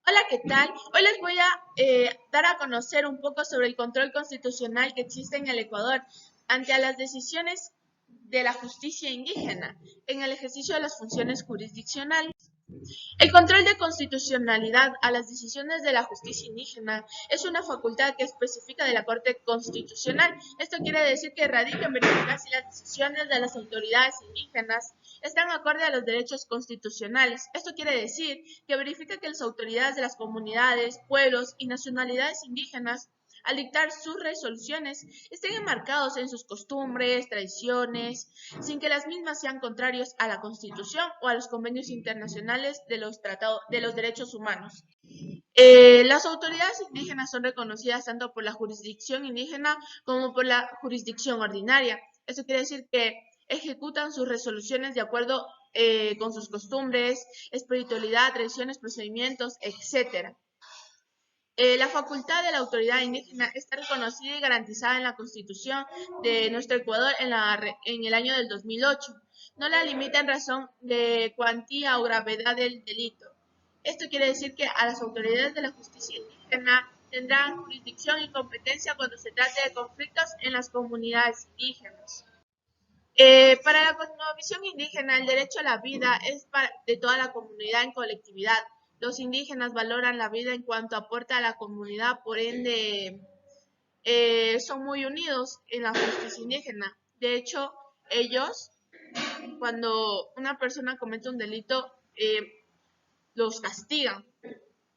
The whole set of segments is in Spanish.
Hola, ¿qué tal? Hoy les voy a dar a conocer un poco sobre el control constitucional que existe en el Ecuador ante a las decisiones de la justicia indígena en el ejercicio de las funciones jurisdiccionales. El control de constitucionalidad a las decisiones de la justicia indígena es una facultad que especifica de la Corte Constitucional. Esto quiere decir que radica en verificar si las decisiones de las autoridades indígenas están acorde a los derechos constitucionales. Esto quiere decir que verifica que las autoridades de las comunidades, pueblos y nacionalidades indígenas al dictar sus resoluciones estén enmarcados en sus costumbres, tradiciones, sin que las mismas sean contrarios a la Constitución o a los convenios internacionales de los tratados de los derechos humanos. Las autoridades indígenas son reconocidas tanto por la jurisdicción indígena como por la jurisdicción ordinaria. Eso quiere decir que ejecutan sus resoluciones de acuerdo con sus costumbres, espiritualidad, tradiciones, procedimientos, etc. La facultad de la autoridad indígena está reconocida y garantizada en la Constitución de nuestro Ecuador en el año del 2008. No la limita en razón de cuantía o gravedad del delito. Esto quiere decir que a las autoridades de la justicia indígena tendrán jurisdicción y competencia cuando se trate de conflictos en las comunidades indígenas. Para la cosmovisión indígena, el derecho a la vida es de toda la comunidad en colectividad. Los indígenas valoran la vida en cuanto aporta a la comunidad, por ende, son muy unidos en la justicia indígena. De hecho, ellos, cuando una persona comete un delito, los castigan,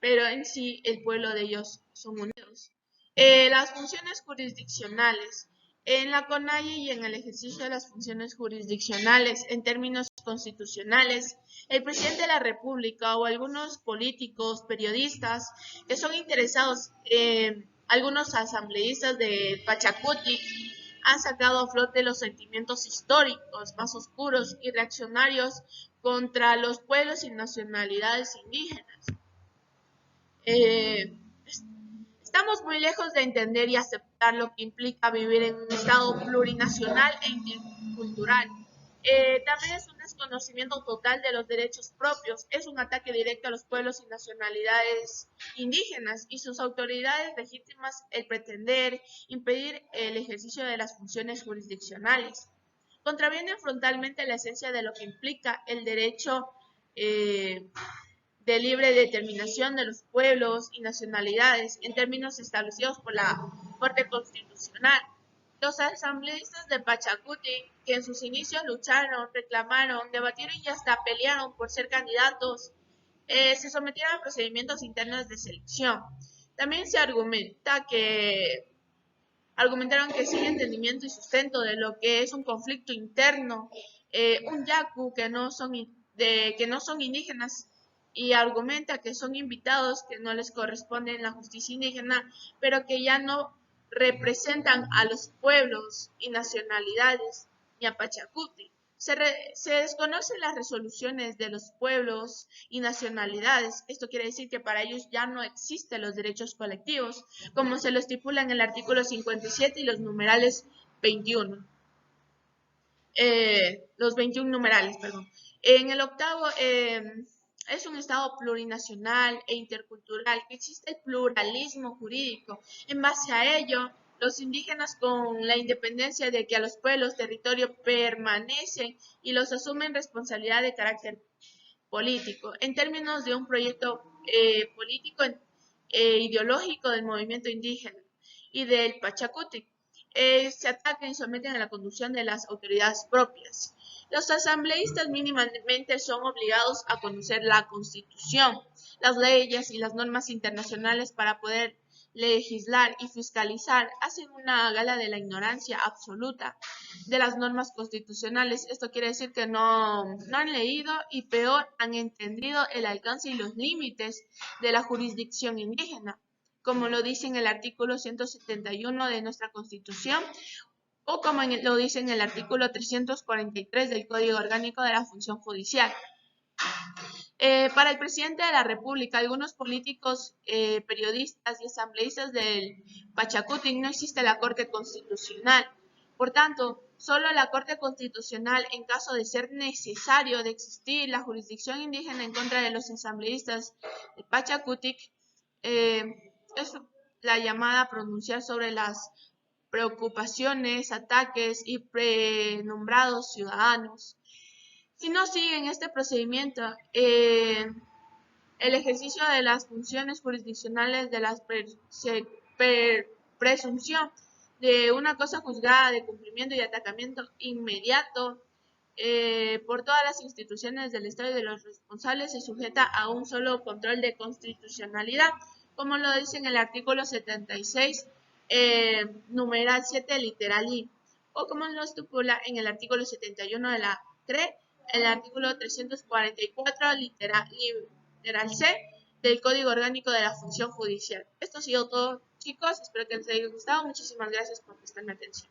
pero en sí el pueblo de ellos son unidos. Las funciones jurisdiccionales. En la CONAIE y en el ejercicio de las funciones jurisdiccionales en términos constitucionales, el presidente de la República o algunos políticos, periodistas que son interesados, algunos asambleístas de Pachacuti, han sacado a flote los sentimientos históricos más oscuros y reaccionarios contra los pueblos y nacionalidades indígenas. Eh, Estamos muy lejos de entender y aceptar lo que implica vivir en un estado plurinacional e intercultural. También es un desconocimiento total de los derechos propios, es un ataque directo a los pueblos y nacionalidades indígenas y sus autoridades legítimas el pretender impedir el ejercicio de las funciones jurisdiccionales. Contraviene frontalmente la esencia de lo que implica el derecho eh, de libre determinación de los pueblos y nacionalidades en términos establecidos por la Corte Constitucional. Los asambleístas de Pachacuti, que en sus inicios lucharon, reclamaron, debatieron y hasta pelearon por ser candidatos, se sometieron a procedimientos internos de selección. También se argumentaron que sin entendimiento y sustento de lo que es un conflicto interno, un yacu que no son indígenas y argumenta que son invitados que no les corresponde en la justicia indígena, pero que ya no representan a los pueblos y nacionalidades ni a Pachacuti. Se desconocen las resoluciones de los pueblos y nacionalidades. Esto quiere decir que para ellos ya no existen los derechos colectivos, como se lo estipula en el artículo 57 y los numerales 21. Los 21 numerales, perdón. En el octavo, es un Estado plurinacional e intercultural, que existe el pluralismo jurídico. En base a ello, los indígenas con la independencia de que a los pueblos territorio permanecen y los asumen responsabilidad de carácter político. En términos de un proyecto político ideológico del movimiento indígena y del Pachacuti, se atacan y someten a la conducción de las autoridades propias. Los asambleístas mínimamente son obligados a conocer la Constitución, las leyes y las normas internacionales para poder legislar y fiscalizar. Hacen una gala de la ignorancia absoluta de las normas constitucionales. Esto quiere decir que no han leído y peor han entendido el alcance y los límites de la jurisdicción indígena, como lo dice en el artículo 171 de nuestra Constitución o como lo dice en el artículo 343 del Código Orgánico de la Función Judicial. Para el presidente de la República, algunos políticos, periodistas y asambleístas del Pachacuti no existe la Corte Constitucional. Por tanto, Solo la Corte Constitucional, en caso de ser necesario de existir la jurisdicción indígena en contra de los asambleístas de Pachacutic, es la llamada a pronunciar sobre las preocupaciones, ataques y prenombrados ciudadanos. Si no siguen este procedimiento, el ejercicio de las funciones jurisdiccionales de la presunción de una cosa juzgada de cumplimiento y atacamiento inmediato por todas las instituciones del Estado y de los responsables se sujeta a un solo control de constitucionalidad, como lo dice en el artículo 76, numeral 7, literal I, o como lo estipula en el artículo 71 de la CRE, el artículo 344, literal C, del Código Orgánico de la Función Judicial. Esto ha sido todo, chicos. Espero que les haya gustado. Muchísimas gracias por prestarme atención.